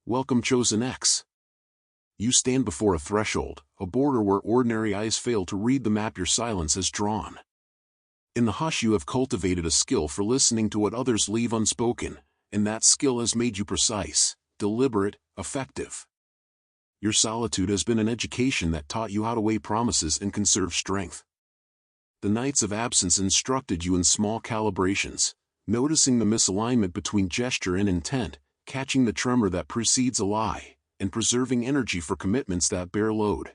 Welcome, Chosen X. You stand before a threshold, a border where ordinary eyes fail to read the map your silence has drawn. In the hush you have cultivated a skill for listening to what others leave unspoken, and that skill has made you precise, deliberate, effective. Your solitude has been an education that taught you how to weigh promises and conserve strength. The nights of absence instructed you in small calibrations, noticing the misalignment between gesture and intent, catching the tremor that precedes a lie, and preserving energy for commitments that bear load.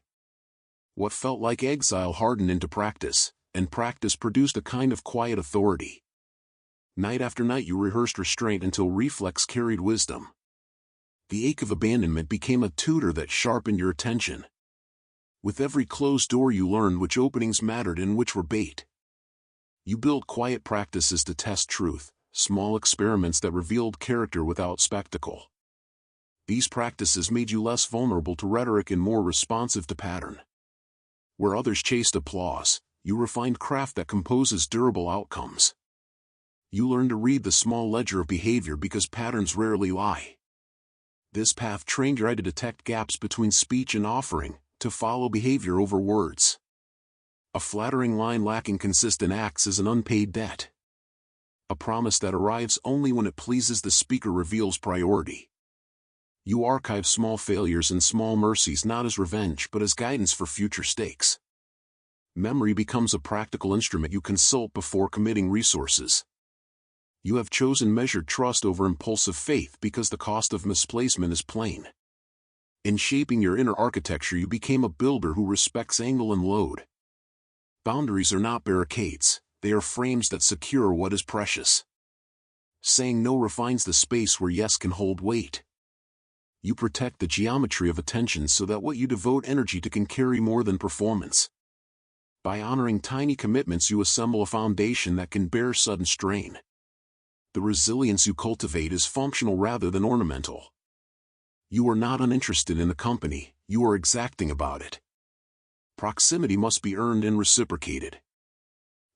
What felt like exile hardened into practice, and practice produced a kind of quiet authority. Night after night you rehearsed restraint until reflex carried wisdom. The ache of abandonment became a tutor that sharpened your attention. With every closed door you learned which openings mattered and which were bait. You built quiet practices to test truth, small experiments that revealed character without spectacle. These practices made you less vulnerable to rhetoric and more responsive to pattern. Where others chased applause, you refined craft that composes durable outcomes. You learned to read the small ledger of behavior because patterns rarely lie. This path trained your eye to detect gaps between speech and offering, to follow behavior over words. A flattering line lacking consistent acts is an unpaid debt. A promise that arrives only when it pleases the speaker reveals priority. You archive small failures and small mercies not as revenge but as guidance for future stakes. Memory becomes a practical instrument you consult before committing resources. You have chosen measured trust over impulsive faith because the cost of misplacement is plain. In shaping your inner architecture you became a builder who respects angle and load. Boundaries are not barricades, they are frames that secure what is precious. Saying no refines the space where yes can hold weight. You protect the geometry of attention so that what you devote energy to can carry more than performance. By honoring tiny commitments you assemble a foundation that can bear sudden strain. The resilience you cultivate is functional rather than ornamental. You are not uninterested in the company, you are exacting about it. Proximity must be earned and reciprocated.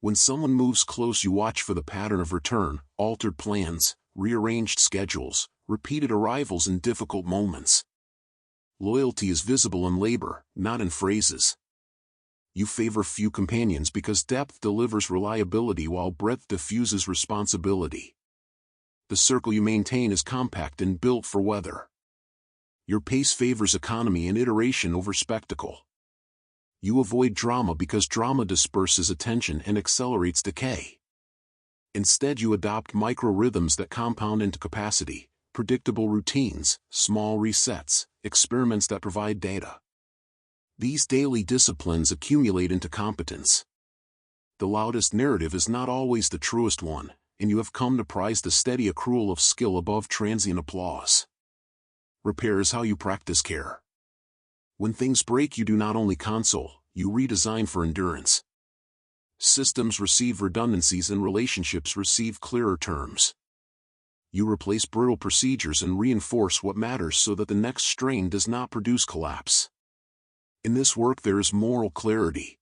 When someone moves close you watch for the pattern of return, altered plans, rearranged schedules, repeated arrivals in difficult moments. Loyalty is visible in labor, not in phrases. You favor few companions because depth delivers reliability while breadth diffuses responsibility. The circle you maintain is compact and built for weather. Your pace favors economy and iteration over spectacle. You avoid drama because drama disperses attention and accelerates decay. Instead you adopt micro-rhythms that compound into capacity, predictable routines, small resets, experiments that provide data. These daily disciplines accumulate into competence. The loudest narrative is not always the truest one, and you have come to prize the steady accrual of skill above transient applause. Repair is how you practice care. When things break you do not only console, you redesign for endurance. Systems receive redundancies and relationships receive clearer terms. You replace brittle procedures and reinforce what matters so that the next strain does not produce collapse. In this work there is moral clarity.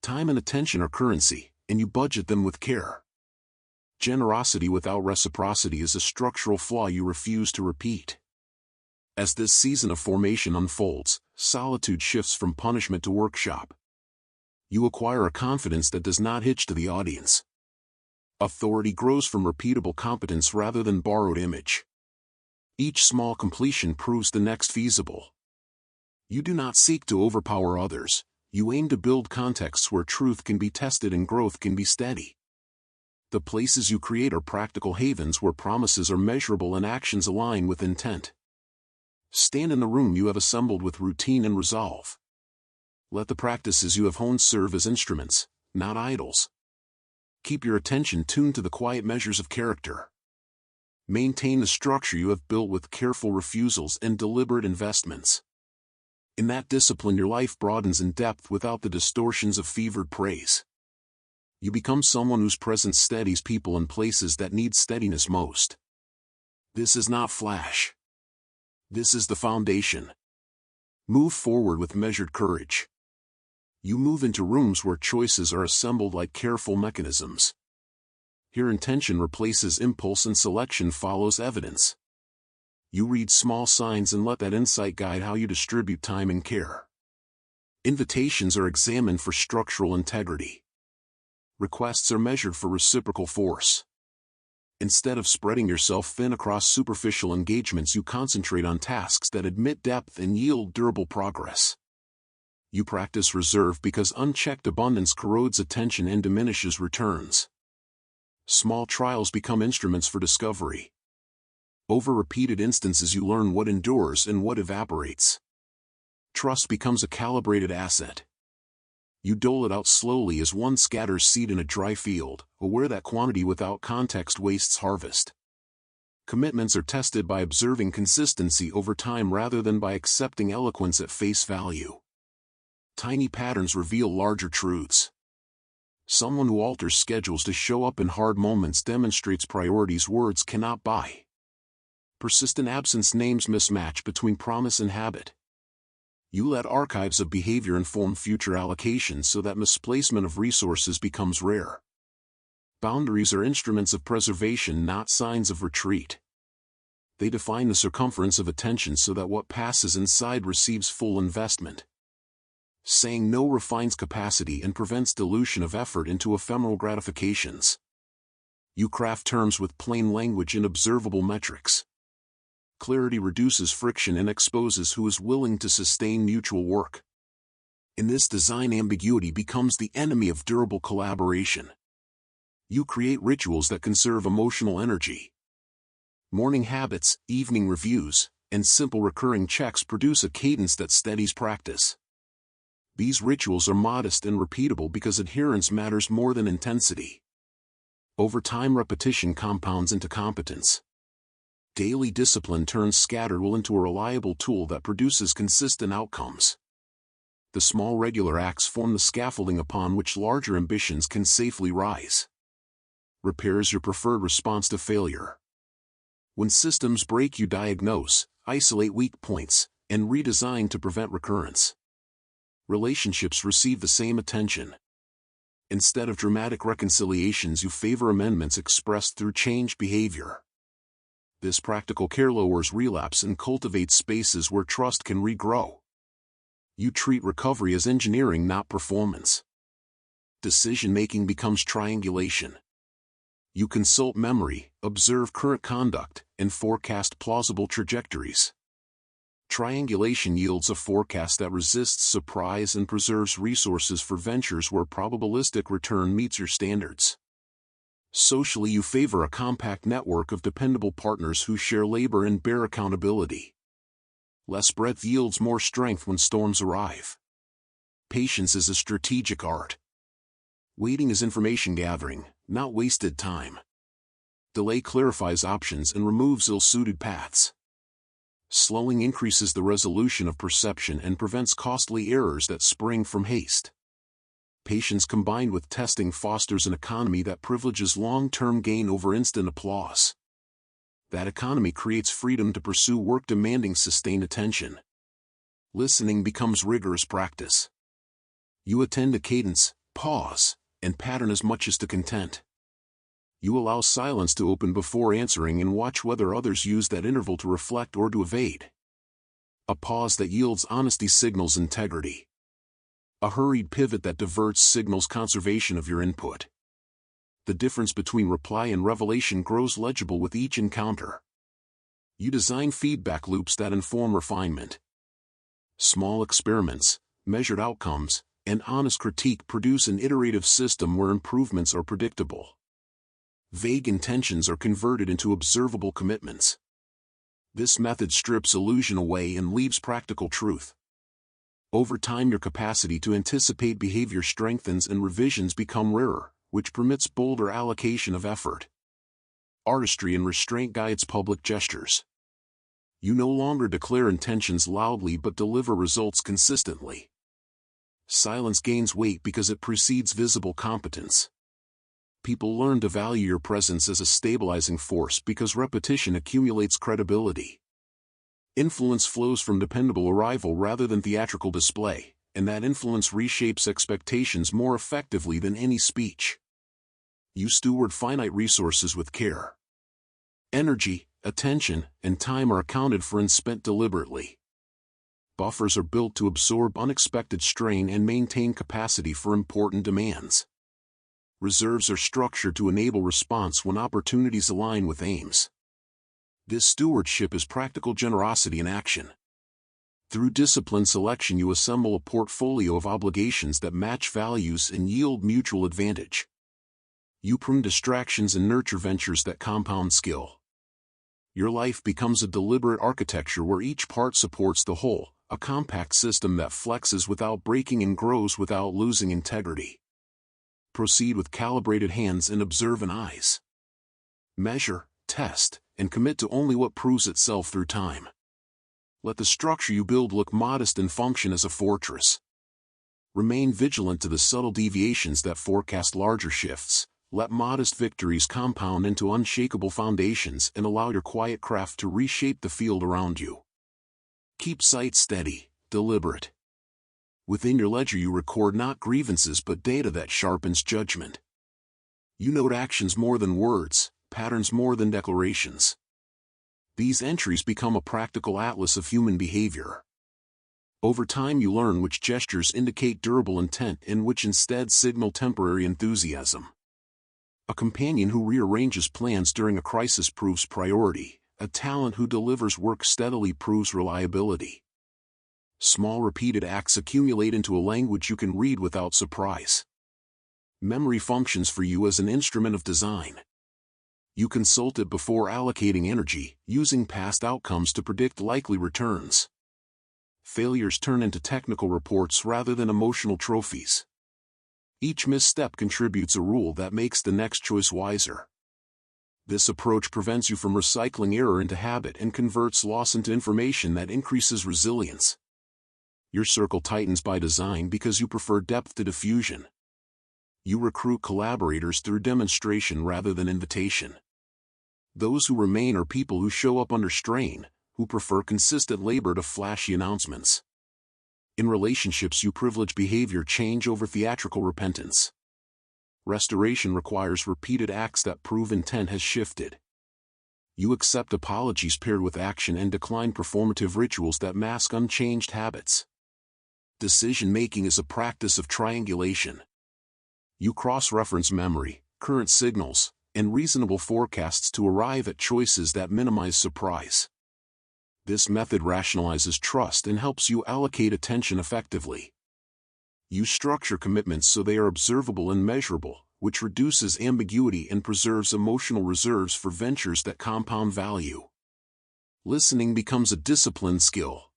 Time and attention are currency, and you budget them with care. Generosity without reciprocity is a structural flaw you refuse to repeat. As this season of formation unfolds, solitude shifts from punishment to workshop. You acquire a confidence that does not hitch to the audience. Authority grows from repeatable competence rather than borrowed image. Each small completion proves the next feasible. You do not seek to overpower others, you aim to build contexts where truth can be tested and growth can be steady. The places you create are practical havens where promises are measurable and actions align with intent. Stand in the room you have assembled with routine and resolve. Let the practices you have honed serve as instruments, not idols. Keep your attention tuned to the quiet measures of character. Maintain the structure you have built with careful refusals and deliberate investments. In that discipline your life broadens in depth without the distortions of fevered praise. You become someone whose presence steadies people in places that need steadiness most. This is not flash. This is the foundation. Move forward with measured courage. You move into rooms where choices are assembled like careful mechanisms. Here intention replaces impulse and selection follows evidence. You read small signs and let that insight guide how you distribute time and care. Invitations are examined for structural integrity. Requests are measured for reciprocal force. Instead of spreading yourself thin across superficial engagements, you concentrate on tasks that admit depth and yield durable progress. You practice reserve because unchecked abundance corrodes attention and diminishes returns. Small trials become instruments for discovery. Over repeated instances you learn what endures and what evaporates. Trust becomes a calibrated asset. You dole it out slowly as one scatters seed in a dry field, aware that quantity without context wastes harvest. Commitments are tested by observing consistency over time rather than by accepting eloquence at face value. Tiny patterns reveal larger truths. Someone who alters schedules to show up in hard moments demonstrates priorities words cannot buy. Persistent absence names mismatch between promise and habit. You let archives of behavior inform future allocations so that misplacement of resources becomes rare. Boundaries are instruments of preservation, not signs of retreat. They define the circumference of attention so that what passes inside receives full investment. Saying no refines capacity and prevents dilution of effort into ephemeral gratifications. You craft terms with plain language and observable metrics. Clarity reduces friction and exposes who is willing to sustain mutual work. In this design, ambiguity becomes the enemy of durable collaboration. You create rituals that conserve emotional energy. Morning habits, evening reviews, and simple recurring checks produce a cadence that steadies practice. These rituals are modest and repeatable because adherence matters more than intensity. Over time, repetition compounds into competence. Daily discipline turns scattered will into a reliable tool that produces consistent outcomes. The small regular acts form the scaffolding upon which larger ambitions can safely rise. Repair is your preferred response to failure. When systems break, you diagnose, isolate weak points, and redesign to prevent recurrence. Relationships receive the same attention. Instead of dramatic reconciliations, you favor amendments expressed through changed behavior. This practical care lowers relapse and cultivates spaces where trust can regrow. You treat recovery as engineering, not performance. Decision-making becomes triangulation. You consult memory, observe current conduct, and forecast plausible trajectories. Triangulation yields a forecast that resists surprise and preserves resources for ventures where probabilistic return meets your standards. Socially, you favor a compact network of dependable partners who share labor and bear accountability. Less breadth yields more strength when storms arrive. Patience is a strategic art. Waiting is information gathering, not wasted time. Delay clarifies options and removes ill-suited paths. Slowing increases the resolution of perception and prevents costly errors that spring from haste. Patience combined with testing fosters an economy that privileges long-term gain over instant applause. That economy creates freedom to pursue work demanding sustained attention. Listening becomes rigorous practice. You attend to cadence, pause, and pattern as much as to content. You allow silence to open before answering and watch whether others use that interval to reflect or to evade. A pause that yields honesty signals integrity. A hurried pivot that diverts signals conservation of your input. The difference between reply and revelation grows legible with each encounter. You design feedback loops that inform refinement. Small experiments, measured outcomes, and honest critique produce an iterative system where improvements are predictable. Vague intentions are converted into observable commitments. This method strips illusion away and leaves practical truth. Over time, your capacity to anticipate behavior strengthens and revisions become rarer, which permits bolder allocation of effort. Artistry and restraint guides public gestures. You no longer declare intentions loudly but deliver results consistently. Silence gains weight because it precedes visible competence. People learn to value your presence as a stabilizing force because repetition accumulates credibility. Influence flows from dependable arrival rather than theatrical display, and that influence reshapes expectations more effectively than any speech. You steward finite resources with care. Energy, attention, and time are accounted for and spent deliberately. Buffers are built to absorb unexpected strain and maintain capacity for important demands. Reserves are structured to enable response when opportunities align with aims. This stewardship is practical generosity in action. Through disciplined selection, you assemble a portfolio of obligations that match values and yield mutual advantage. You prune distractions and nurture ventures that compound skill. Your life becomes a deliberate architecture where each part supports the whole, a compact system that flexes without breaking and grows without losing integrity. Proceed with calibrated hands and observant eyes. Measure, test, and commit to only what proves itself through time. Let the structure you build look modest and function as a fortress. Remain vigilant to the subtle deviations that forecast larger shifts. Let modest victories compound into unshakable foundations and allow your quiet craft to reshape the field around you. Keep sight steady, deliberate. Within your ledger you record not grievances but data that sharpens judgment. You note actions more than words, patterns more than declarations. These entries become a practical atlas of human behavior. Over time you learn which gestures indicate durable intent and which instead signal temporary enthusiasm. A companion who rearranges plans during a crisis proves priority. A talent who delivers work steadily proves reliability. Small repeated acts accumulate into a language you can read without surprise. Memory functions for you as an instrument of design. You consult it before allocating energy, using past outcomes to predict likely returns. Failures turn into technical reports rather than emotional trophies. Each misstep contributes a rule that makes the next choice wiser. This approach prevents you from recycling error into habit and converts loss into information that increases resilience. Your circle tightens by design because you prefer depth to diffusion. You recruit collaborators through demonstration rather than invitation. Those who remain are people who show up under strain, who prefer consistent labor to flashy announcements. In relationships you privilege behavior change over theatrical repentance. Restoration requires repeated acts that prove intent has shifted. You accept apologies paired with action and decline performative rituals that mask unchanged habits. Decision-making is a practice of triangulation. You cross-reference memory, current signals, and reasonable forecasts to arrive at choices that minimize surprise. This method rationalizes trust and helps you allocate attention effectively. You structure commitments so they are observable and measurable, which reduces ambiguity and preserves emotional reserves for ventures that compound value. Listening becomes a disciplined skill.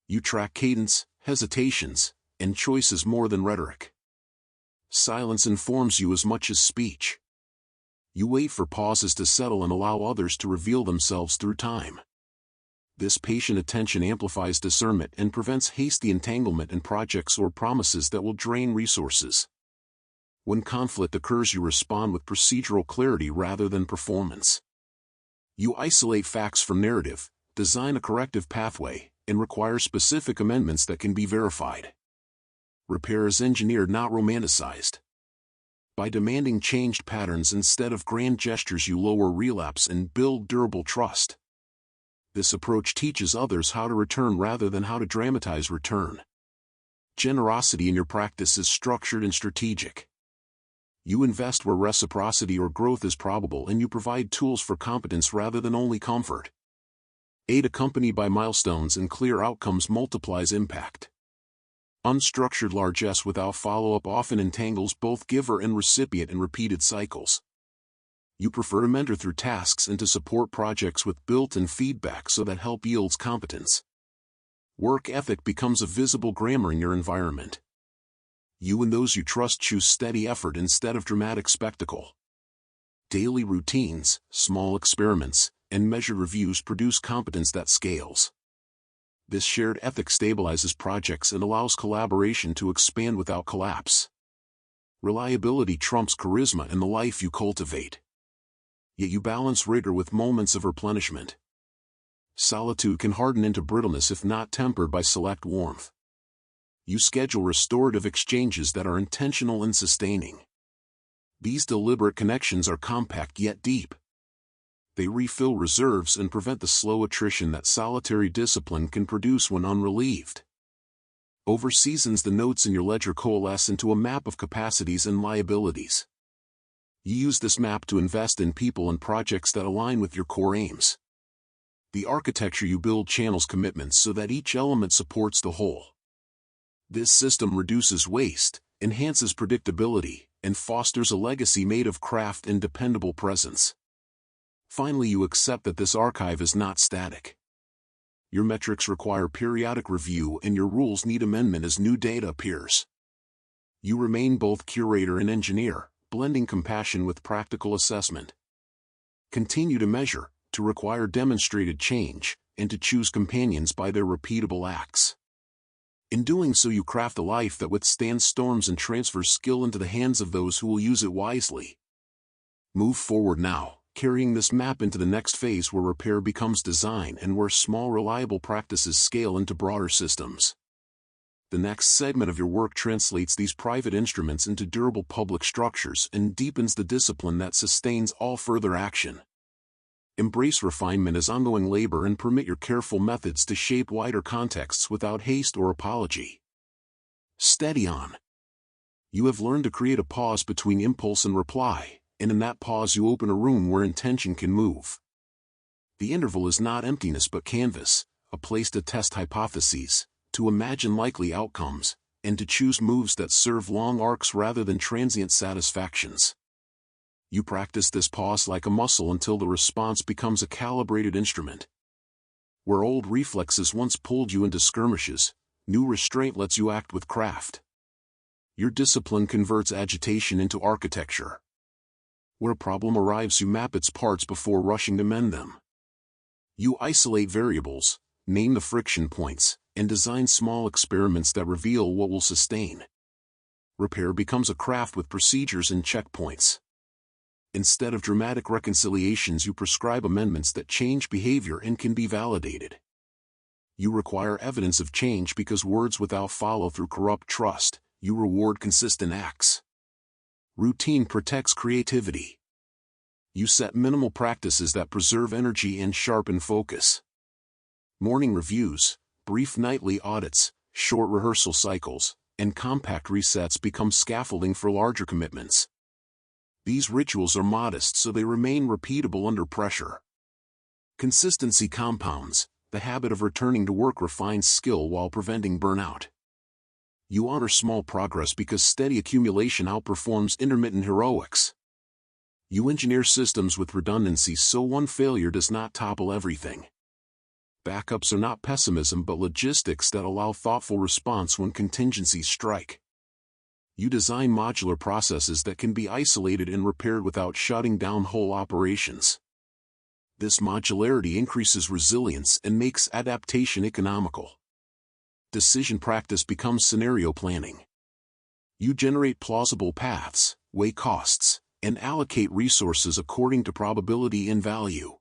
You track cadence, hesitations, and choices more than rhetoric. Silence informs you as much as speech. You wait for pauses to settle and allow others to reveal themselves through time. This patient attention amplifies discernment and prevents hasty entanglement in projects or promises that will drain resources. When conflict occurs, you respond with procedural clarity rather than performance. You isolate facts from narrative, design a corrective pathway, and require specific amendments that can be verified. Repair is engineered, not romanticized. By demanding changed patterns instead of grand gestures, you lower relapse and build durable trust. This approach teaches others how to return rather than how to dramatize return. Generosity in your practice is structured and strategic. You invest where reciprocity or growth is probable, and you provide tools for competence rather than only comfort. Aid accompanied by milestones and clear outcomes multiplies impact. Unstructured largesse without follow-up often entangles both giver and recipient in repeated cycles. You prefer to mentor through tasks and to support projects with built-in feedback so that help yields competence. Work ethic becomes a visible grammar in your environment. You and those you trust choose steady effort instead of dramatic spectacle. Daily routines, small experiments, and measured reviews produce competence that scales. This shared ethic stabilizes projects and allows collaboration to expand without collapse. Reliability trumps charisma in the life you cultivate. Yet you balance rigor with moments of replenishment. Solitude can harden into brittleness if not tempered by select warmth. You schedule restorative exchanges that are intentional and sustaining. These deliberate connections are compact yet deep. They refill reserves and prevent the slow attrition that solitary discipline can produce when unrelieved. Over seasons, the notes in your ledger coalesce into a map of capacities and liabilities. You use this map to invest in people and projects that align with your core aims. The architecture you build channels commitments so that each element supports the whole. This system reduces waste, enhances predictability, and fosters a legacy made of craft and dependable presence. Finally, you accept that this archive is not static. Your metrics require periodic review and your rules need amendment as new data appears. You remain both curator and engineer, blending compassion with practical assessment. Continue to measure, to require demonstrated change, and to choose companions by their repeatable acts. In doing so, you craft a life that withstands storms and transfers skill into the hands of those who will use it wisely. Move forward now, carrying this map into the next phase where repair becomes design and where small reliable practices scale into broader systems. The next segment of your work translates these private instruments into durable public structures and deepens the discipline that sustains all further action. Embrace refinement as ongoing labor and permit your careful methods to shape wider contexts without haste or apology. Steady on. You have learned to create a pause between impulse and reply, and in that pause you open a room where intention can move. The interval is not emptiness but canvas, a place to test hypotheses, to imagine likely outcomes, and to choose moves that serve long arcs rather than transient satisfactions. You practice this pause like a muscle until the response becomes a calibrated instrument. Where old reflexes once pulled you into skirmishes, new restraint lets you act with craft. Your discipline converts agitation into architecture. Where a problem arrives, you map its parts before rushing to mend them. You isolate variables, name the friction points, and design small experiments that reveal what will sustain. Repair becomes a craft with procedures and checkpoints. Instead of dramatic reconciliations, you prescribe amendments that change behavior and can be validated. You require evidence of change because words without follow-through corrupt trust. You reward consistent acts. Routine protects creativity. You set minimal practices that preserve energy and sharpen focus. Morning reviews, brief nightly audits, short rehearsal cycles, and compact resets become scaffolding for larger commitments. These rituals are modest so they remain repeatable under pressure. Consistency compounds. The habit of returning to work refines skill while preventing burnout. You honor small progress because steady accumulation outperforms intermittent heroics. You engineer systems with redundancy so one failure does not topple everything. Backups are not pessimism but logistics that allow thoughtful response when contingencies strike. You design modular processes that can be isolated and repaired without shutting down whole operations. This modularity increases resilience and makes adaptation economical. Decision practice becomes scenario planning. You generate plausible paths, weigh costs, and allocate resources according to probability and value.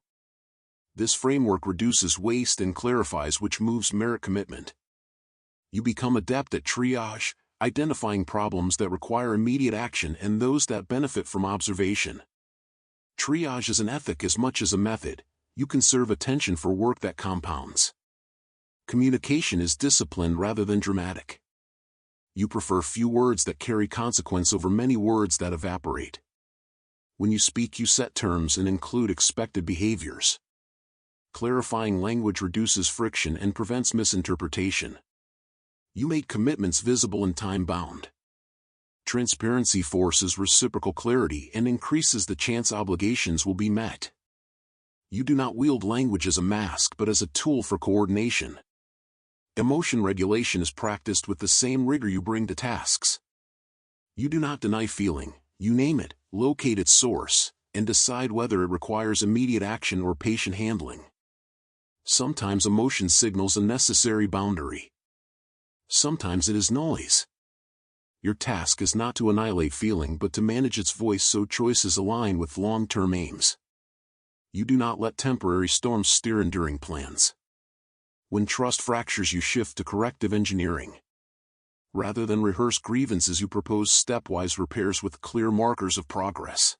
This framework reduces waste and clarifies which moves merit commitment. You become adept at triage, identifying problems that require immediate action and those that benefit from observation. Triage is an ethic as much as a method. You conserve attention for work that compounds. Communication is disciplined rather than dramatic. You prefer few words that carry consequence over many words that evaporate. When you speak, you set terms and include expected behaviors. Clarifying language reduces friction and prevents misinterpretation. You make commitments visible and time-bound. Transparency forces reciprocal clarity and increases the chance obligations will be met. You do not wield language as a mask but as a tool for coordination. Emotion regulation is practiced with the same rigor you bring to tasks. You do not deny feeling, you name it, locate its source, and decide whether it requires immediate action or patient handling. Sometimes emotion signals a necessary boundary. Sometimes it is noise. Your task is not to annihilate feeling but to manage its voice so choices align with long-term aims. You do not let temporary storms steer enduring plans. When trust fractures, you shift to corrective engineering. Rather than rehearse grievances, you propose stepwise repairs with clear markers of progress.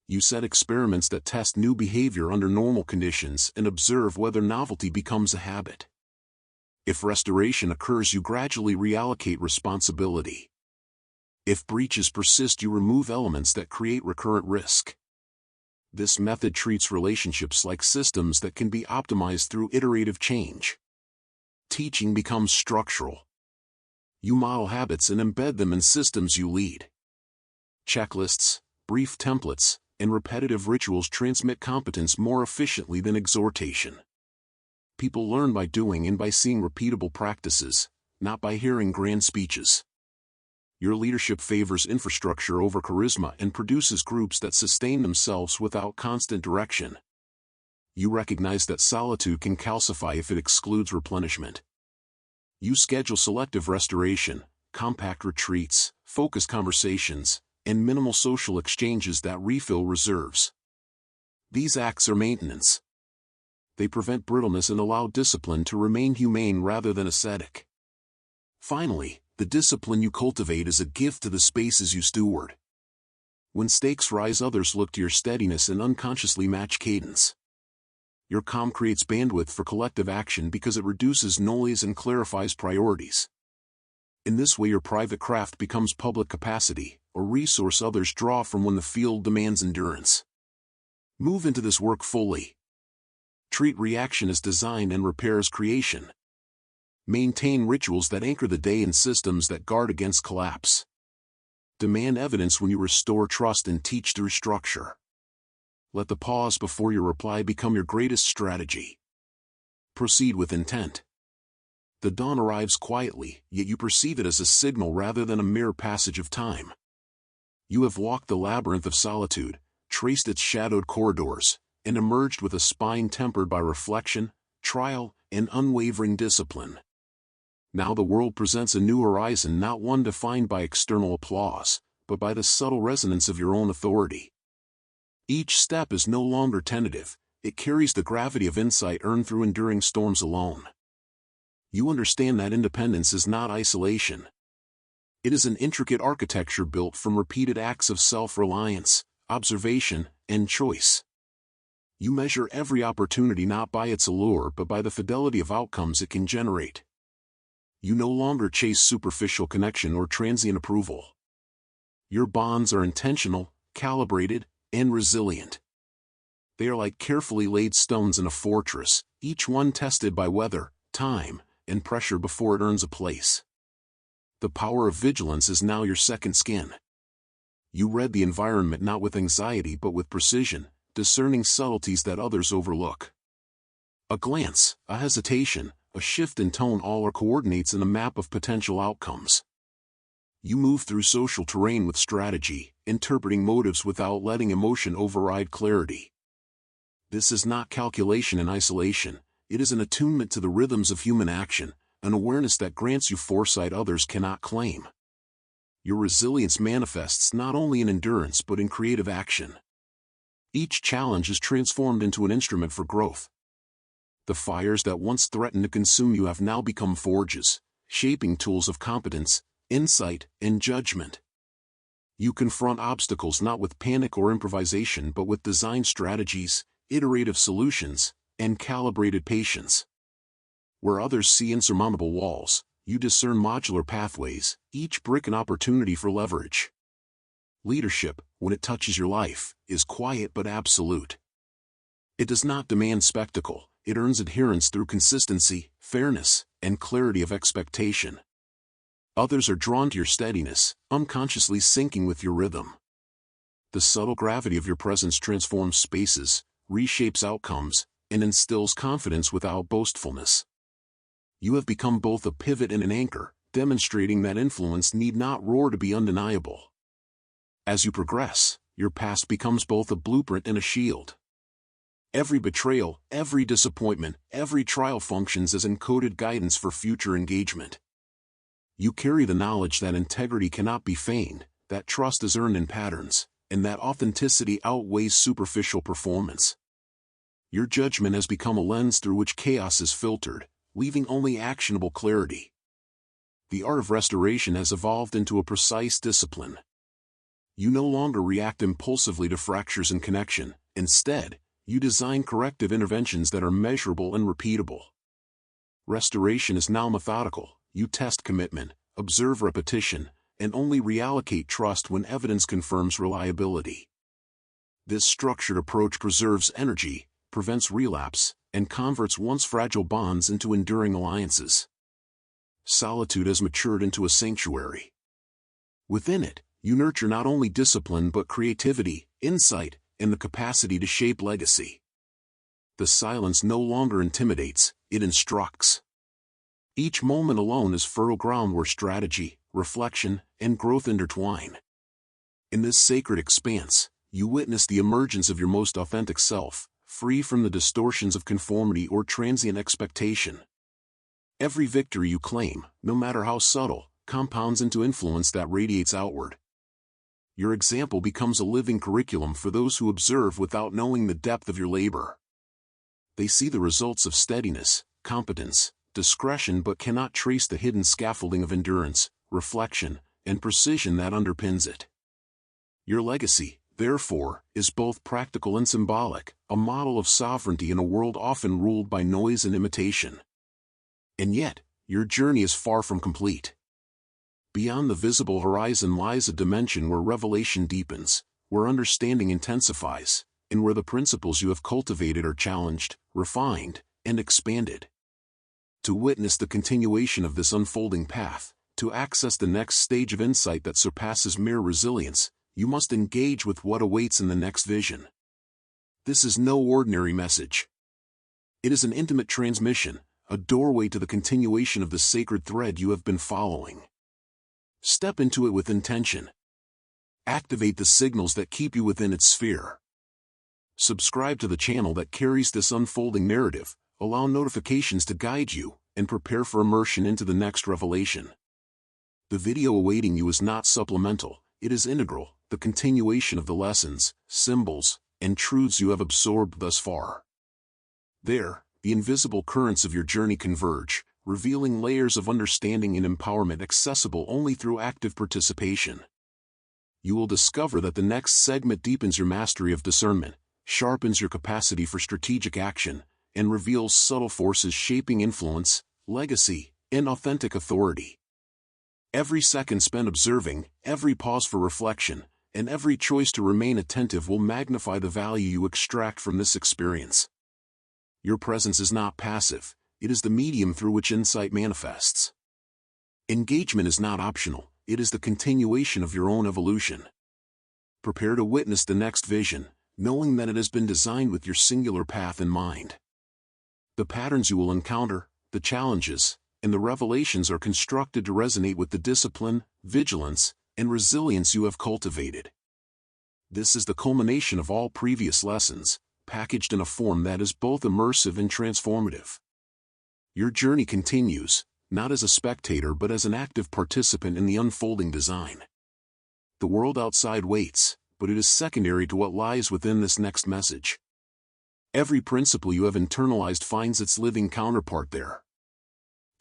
You set experiments that test new behavior under normal conditions and observe whether novelty becomes a habit. If restoration occurs, you gradually reallocate responsibility. If breaches persist, you remove elements that create recurrent risk. This method treats relationships like systems that can be optimized through iterative change. Teaching becomes structural. You model habits and embed them in systems you lead. Checklists, brief templates, and repetitive rituals transmit competence more efficiently than exhortation. People learn by doing and by seeing repeatable practices, not by hearing grand speeches. Your leadership favors infrastructure over charisma and produces groups that sustain themselves without constant direction. You recognize that solitude can calcify if it excludes replenishment. You schedule selective restoration, compact retreats, focused conversations, and minimal social exchanges that refill reserves. These acts are maintenance. They prevent brittleness and allow discipline to remain humane rather than ascetic. Finally, the discipline you cultivate is a gift to the spaces you steward. When stakes rise, others look to your steadiness and unconsciously match cadence. Your calm creates bandwidth for collective action because it reduces noise and clarifies priorities. In this way, your private craft becomes public capacity, a resource others draw from when the field demands endurance. Move into this work fully. Treat reaction as design and repair as creation. Maintain rituals that anchor the day and systems that guard against collapse. Demand evidence when you restore trust and teach through structure. Let the pause before your reply become your greatest strategy. Proceed with intent. The dawn arrives quietly, yet you perceive it as a signal rather than a mere passage of time. You have walked the labyrinth of solitude, traced its shadowed corridors, and emerged with a spine tempered by reflection, trial, and unwavering discipline. Now the world presents a new horizon, not one defined by external applause, but by the subtle resonance of your own authority. Each step is no longer tentative, it carries the gravity of insight earned through enduring storms alone. You understand that independence is not isolation. It is an intricate architecture built from repeated acts of self-reliance, observation, and choice. You measure every opportunity not by its allure but by the fidelity of outcomes it can generate. You no longer chase superficial connection or transient approval. Your bonds are intentional, calibrated, and resilient. They are like carefully laid stones in a fortress, each one tested by weather, time, and pressure before it earns a place. The power of vigilance is now your second skin. You read the environment not with anxiety but with precision, discerning subtleties that others overlook. A glance, a hesitation, a shift in tone, all are coordinates in a map of potential outcomes. You move through social terrain with strategy, interpreting motives without letting emotion override clarity. This is not calculation in isolation, it is an attunement to the rhythms of human action, an awareness that grants you foresight others cannot claim. Your resilience manifests not only in endurance but in creative action. Each challenge is transformed into an instrument for growth. The fires that once threatened to consume you have now become forges, shaping tools of competence, insight, and judgment. You confront obstacles not with panic or improvisation but with designed strategies, iterative solutions, and calibrated patience. Where others see insurmountable walls, you discern modular pathways, each brick an opportunity for leverage. Leadership, when it touches your life, is quiet but absolute. It does not demand spectacle, it earns adherence through consistency, fairness, and clarity of expectation. Others are drawn to your steadiness, unconsciously syncing with your rhythm. The subtle gravity of your presence transforms spaces, reshapes outcomes, and instills confidence without boastfulness. You have become both a pivot and an anchor, demonstrating that influence need not roar to be undeniable. As you progress, your past becomes both a blueprint and a shield. Every betrayal, every disappointment, every trial functions as encoded guidance for future engagement. You carry the knowledge that integrity cannot be feigned, that trust is earned in patterns, and that authenticity outweighs superficial performance. Your judgment has become a lens through which chaos is filtered, leaving only actionable clarity. The art of restoration has evolved into a precise discipline. You no longer react impulsively to fractures in connection. Instead, you design corrective interventions that are measurable and repeatable. Restoration is now methodical. You test commitment, observe repetition, and only reallocate trust when evidence confirms reliability. This structured approach preserves energy, prevents relapse, and converts once fragile bonds into enduring alliances. Solitude has matured into a sanctuary. Within it, you nurture not only discipline but creativity, insight, and the capacity to shape legacy. The silence no longer intimidates, it instructs. Each moment alone is fertile ground where strategy, reflection, and growth intertwine. In this sacred expanse, you witness the emergence of your most authentic self, free from the distortions of conformity or transient expectation. Every victory you claim, no matter how subtle, compounds into influence that radiates outward. Your example becomes a living curriculum for those who observe without knowing the depth of your labor. They see the results of steadiness, competence, discretion but cannot trace the hidden scaffolding of endurance, reflection, and precision that underpins it. Your legacy, therefore, is both practical and symbolic, a model of sovereignty in a world often ruled by noise and imitation. And yet, your journey is far from complete. Beyond the visible horizon lies a dimension where revelation deepens, where understanding intensifies, and where the principles you have cultivated are challenged, refined, and expanded. To witness the continuation of this unfolding path, to access the next stage of insight that surpasses mere resilience, you must engage with what awaits in the next vision. This is no ordinary message. It is an intimate transmission, a doorway to the continuation of the sacred thread you have been following. Step into it with intention. Activate the signals that keep you within its sphere. Subscribe to the channel that carries this unfolding narrative, allow notifications to guide you, and prepare for immersion into the next revelation. The video awaiting you is not supplemental, it is integral, the continuation of the lessons, symbols, and truths you have absorbed thus far. There, the invisible currents of your journey converge, revealing layers of understanding and empowerment accessible only through active participation. You will discover that the next segment deepens your mastery of discernment, sharpens your capacity for strategic action, and reveals subtle forces shaping influence, legacy, and authentic authority. Every second spent observing, every pause for reflection, and every choice to remain attentive will magnify the value you extract from this experience. Your presence is not passive, it is the medium through which insight manifests. Engagement is not optional, it is the continuation of your own evolution. Prepare to witness the next vision, knowing that it has been designed with your singular path in mind. The patterns you will encounter, the challenges, and the revelations are constructed to resonate with the discipline, vigilance, and resilience you have cultivated. This is the culmination of all previous lessons, packaged in a form that is both immersive and transformative. Your journey continues, not as a spectator but as an active participant in the unfolding design. The world outside waits, but it is secondary to what lies within this next message. Every principle you have internalized finds its living counterpart there.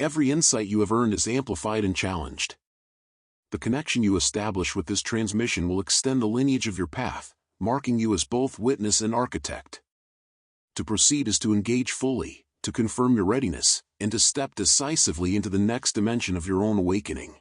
Every insight you have earned is amplified and challenged. The connection you establish with this transmission will extend the lineage of your path, marking you as both witness and architect. To proceed is to engage fully, to confirm your readiness, and to step decisively into the next dimension of your own awakening.